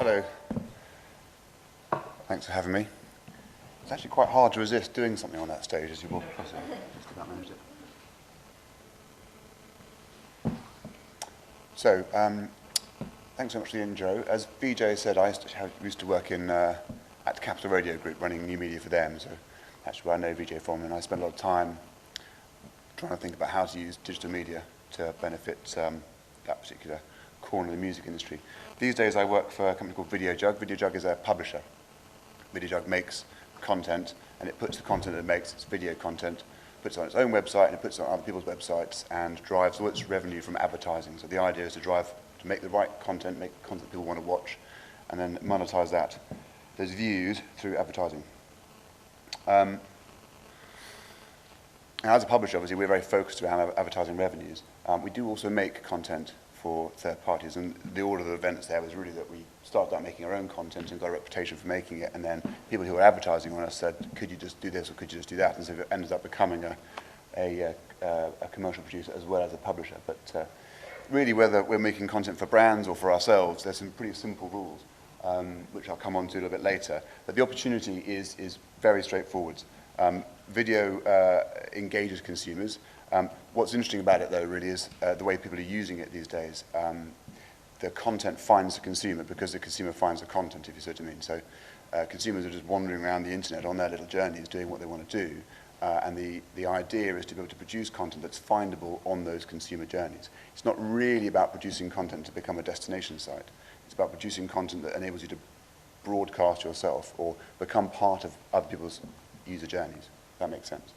Hello. Thanks for having me. It's actually quite hard to resist doing something on that stage as you walk across it. Just about managed it. So, thanks so much for the intro. As VJ said, I used to work at Capital Radio Group running new media for them, so that's where I know VJ from, and I spent a lot of time trying to think about how to use digital media to benefit that particular corner of the music industry. These days I work for a company called Videojug. Videojug is a publisher. Videojug makes content, and it puts the content it makes, its video content, puts it on its own website, and it puts it on other people's websites, and drives all its revenue from advertising. So the idea is to make the right content, make content people want to watch, and then monetize those views through advertising. Now, as a publisher, obviously, we're very focused around advertising revenues. We do also make content for third parties, and the order of the events there was really that we started out making our own content and got a reputation for making it, and then people who were advertising on us said, could you just do this or could you just do that? And so it ended up becoming a commercial producer as well as a publisher. But really, whether we're making content for brands or for ourselves, there's some pretty simple rules, which I'll come on to a little bit later. But the opportunity is very straightforward. Video engages consumers. What's interesting about it, though, really is the way people are using it these days. The content finds the consumer because the consumer finds the content, if you see what I mean. So consumers are just wandering around the internet on their little journeys doing what they want to do. And the idea is to be able to produce content that's findable on those consumer journeys. It's not really about producing content to become a destination site. It's about producing content that enables you to broadcast yourself or become part of other people's user journeys, if that makes sense.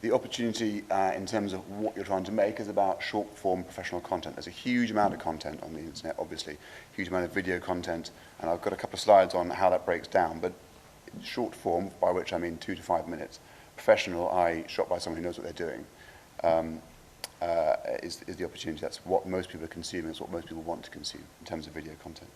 The opportunity in terms of what you're trying to make is about short-form professional content. There's a huge amount of content on the internet, obviously, huge amount of video content, and I've got a couple of slides on how that breaks down, but short form, by which I mean 2 to 5 minutes. Professional, i.e. shot by someone who knows what they're doing, is the opportunity. That's what most people are consuming, it's what most people want to consume in terms of video content.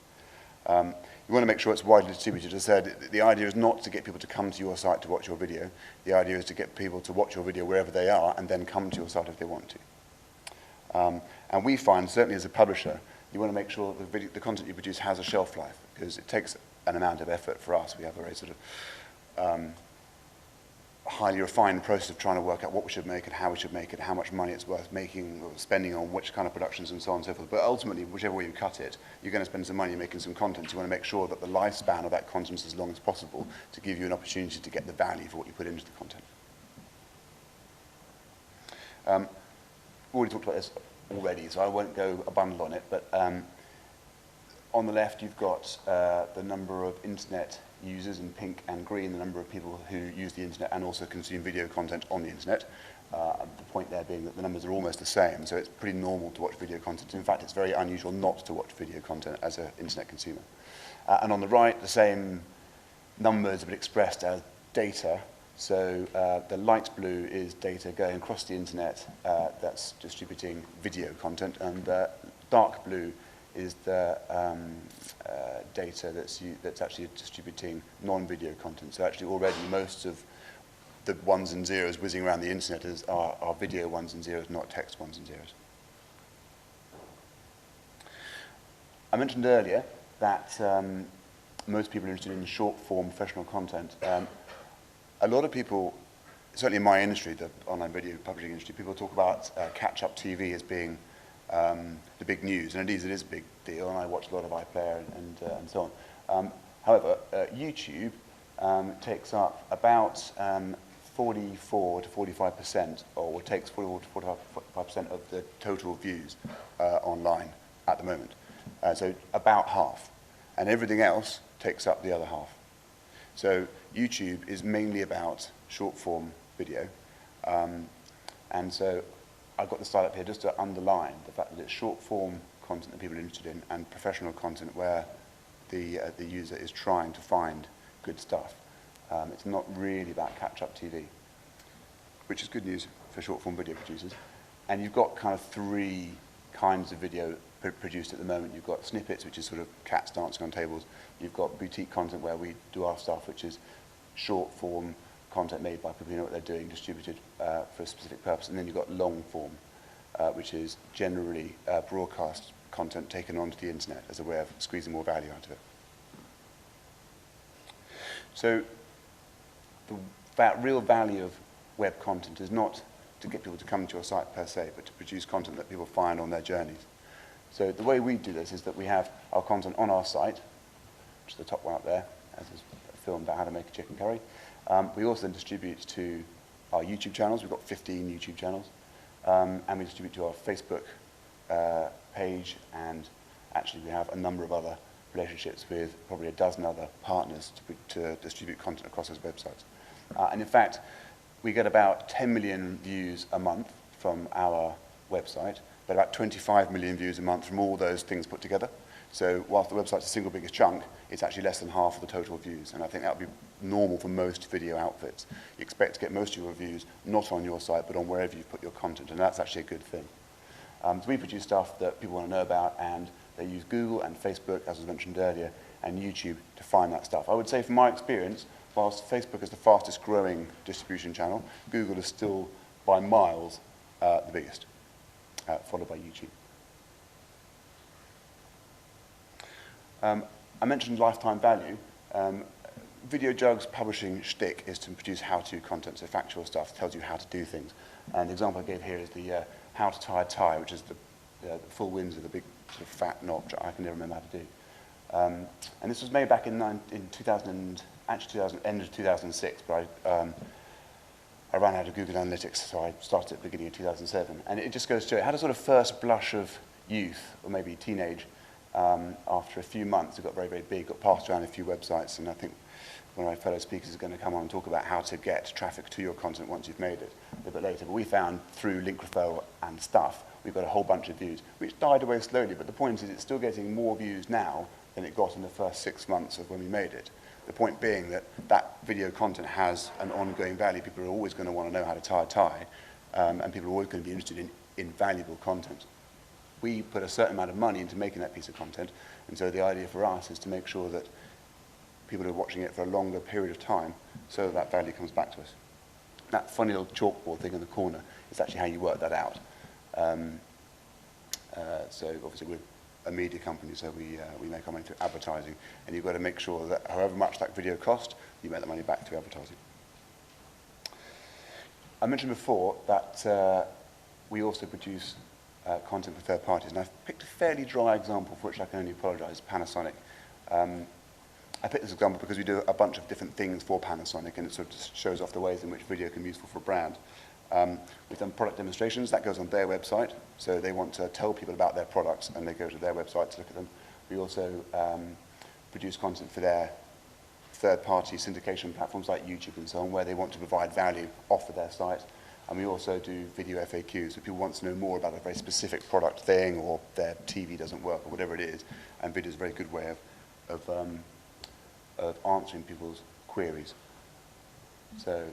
You want to make sure it's widely distributed. As I said, the idea is not to get people to come to your site to watch your video. The idea is to get people to watch your video wherever they are and then come to your site if they want to. And we find, certainly as a publisher, you want to make sure that the content you produce has a shelf life, because it takes an amount of effort for us. We have a very sort of highly refined process of trying to work out what we should make and how we should make it, how much money it's worth making or spending on which kind of productions and so on and so forth. But ultimately, whichever way you cut it, you're going to spend some money making some content. So you want to make sure that the lifespan of that content is as long as possible to give you an opportunity to get the value for what you put into the content. We've already talked about this already, so I won't go a bundle on it, but on the left, you've got the number of internet users in pink and green, the number of people who use the internet and also consume video content on the internet. The point there being that the numbers are almost the same, so it's pretty normal to watch video content. In fact, it's very unusual not to watch video content as an internet consumer. And on the right, the same numbers but expressed as data. So the light blue is data going across the internet that's distributing video content, and dark blue is the data that's actually distributing non-video content. So actually already most of the ones and zeros whizzing around the internet are video ones and zeros, not text ones and zeros. I mentioned earlier that most people are interested in short-form professional content. A lot of people, certainly in my industry, the online video publishing industry, people talk about catch-up TV as being the big news, and indeed it is a big deal, and I watch a lot of iPlayer and so on. However, YouTube takes up about 44 to 45%, or takes 44 to 45% of the total views online at the moment. So about half, and everything else takes up the other half. So YouTube is mainly about short-form video, and so I've got the slide up here just to underline the fact that it's short-form content that people are interested in and professional content where the user is trying to find good stuff. It's not really about catch-up TV, which is good news for short-form video producers. And you've got kind of 3 kinds of video produced at the moment. You've got snippets, which is sort of cats dancing on tables. You've got boutique content where we do our stuff, which is short-form content made by people who know what they're doing, distributed for a specific purpose. And then you've got long-form, which is generally broadcast content taken onto the internet as a way of squeezing more value out of it. So the real value of web content is not to get people to come to your site per se, but to produce content that people find on their journeys. So the way we do this is that we have our content on our site, which is the top one up there, as is a film about how to make a chicken curry. We also then distribute to our YouTube channels. We've got 15 YouTube channels. And we distribute to our Facebook page, and actually we have a number of other relationships with probably a dozen other partners to distribute content across those websites. And in fact, we get about 10 million views a month from our website, but about 25 million views a month from all those things put together. So whilst the website's the single biggest chunk, it's actually less than half of the total views. And I think that would be normal for most video outfits. You expect to get most of your views not on your site, but on wherever you put your content, and that's actually a good thing. So we produce stuff that people want to know about, and they use Google and Facebook, as was mentioned earlier, and YouTube to find that stuff. I would say from my experience, whilst Facebook is the fastest growing distribution channel, Google is still by miles the biggest, followed by YouTube. I mentioned lifetime value. Videojug's publishing shtick is to produce how-to content, so factual stuff, tells you how to do things. And the example I gave here is the how to tie a tie, which is the full Windsor, the big sort of fat knot, which I can never remember how to do. And this was made back in 2000, end of 2006, but I ran out of Google Analytics, so I started at the beginning of 2007. And it just goes to it had a sort of first blush of youth, or maybe teenage. After a few months, it got very, very big, got passed around a few websites, and I think one of my fellow speakers is going to come on and talk about how to get traffic to your content once you've made it a little bit later. But we found through link referral and stuff, we've got a whole bunch of views, which died away slowly, but the point is it's still getting more views now than it got in the first 6 months of when we made it. The point being that that video content has an ongoing value. People are always going to want to know how to tie a tie, and people are always going to be interested in valuable content. We put a certain amount of money into making that piece of content, and so the idea for us is to make sure that people are watching it for a longer period of time so that that value comes back to us. That funny little chalkboard thing in the corner is actually how you work that out. So obviously we're a media company, so we make our money through advertising, and you've got to make sure that however much that video cost, you make the money back through advertising. I mentioned before that we also produce content for third parties, and I've picked a fairly dry example for which I can only apologise, Panasonic. I picked this example because we do a bunch of different things for Panasonic, and it sort of just shows off the ways in which video can be useful for a brand. We've done product demonstrations. That goes on their website, so they want to tell people about their products, and they go to their website to look at them. We also produce content for their third-party syndication platforms like YouTube and so on, where they want to provide value off of their site. And we also do video FAQs, so people want to know more about a very specific product thing, or their TV doesn't work, or whatever it is. And video is a very good way of answering people's queries. So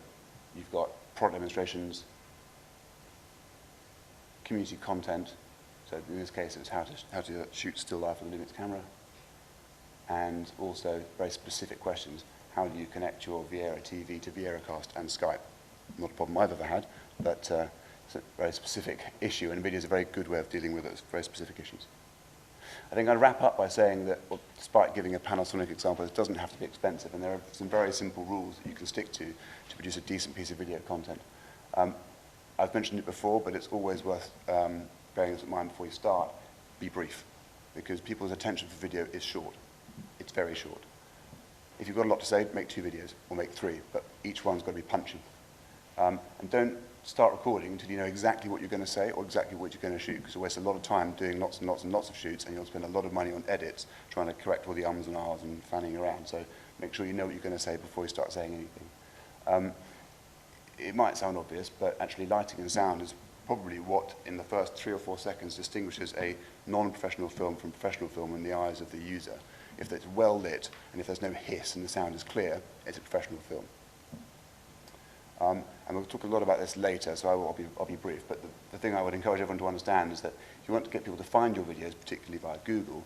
you've got product demonstrations, community content. So in this case, it's how to shoot still life with a Lumix camera, and also very specific questions. How do you connect your Viera TV to VieraCast and Skype? Not a problem I've ever had, but it's a very specific issue, and video is a very good way of dealing with those very specific issues. I think I'd wrap up by saying that, well, despite giving a Panasonic example, it doesn't have to be expensive, and there are some very simple rules that you can stick to produce a decent piece of video content. I've mentioned it before, but it's always worth bearing this in mind before you start. Be brief, because people's attention for video is short. It's very short. If you've got a lot to say, make 2 videos, or make 3, but each one's got to be punchy. And don't start recording until you know exactly what you're going to say or exactly what you're going to shoot, because you waste a lot of time doing lots and lots and lots of shoots, and you'll spend a lot of money on edits trying to correct all the ums and ahs and fanning around. So make sure you know what you're going to say before you start saying anything. It might sound obvious, but actually lighting and sound is probably what, in the first 3 or 4 seconds, distinguishes a non-professional film from professional film in the eyes of the user. If it's well lit, and if there's no hiss and the sound is clear, it's a professional film. And we'll talk a lot about this later, so I'll be brief. But the thing I would encourage everyone to understand is that if you want to get people to find your videos, particularly via Google,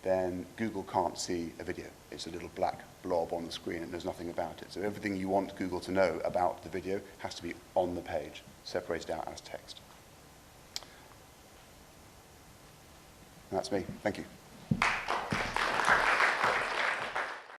then Google can't see a video. It's a little black blob on the screen, and there's nothing about it. So everything you want Google to know about the video has to be on the page, separated out as text. That's me. Thank you.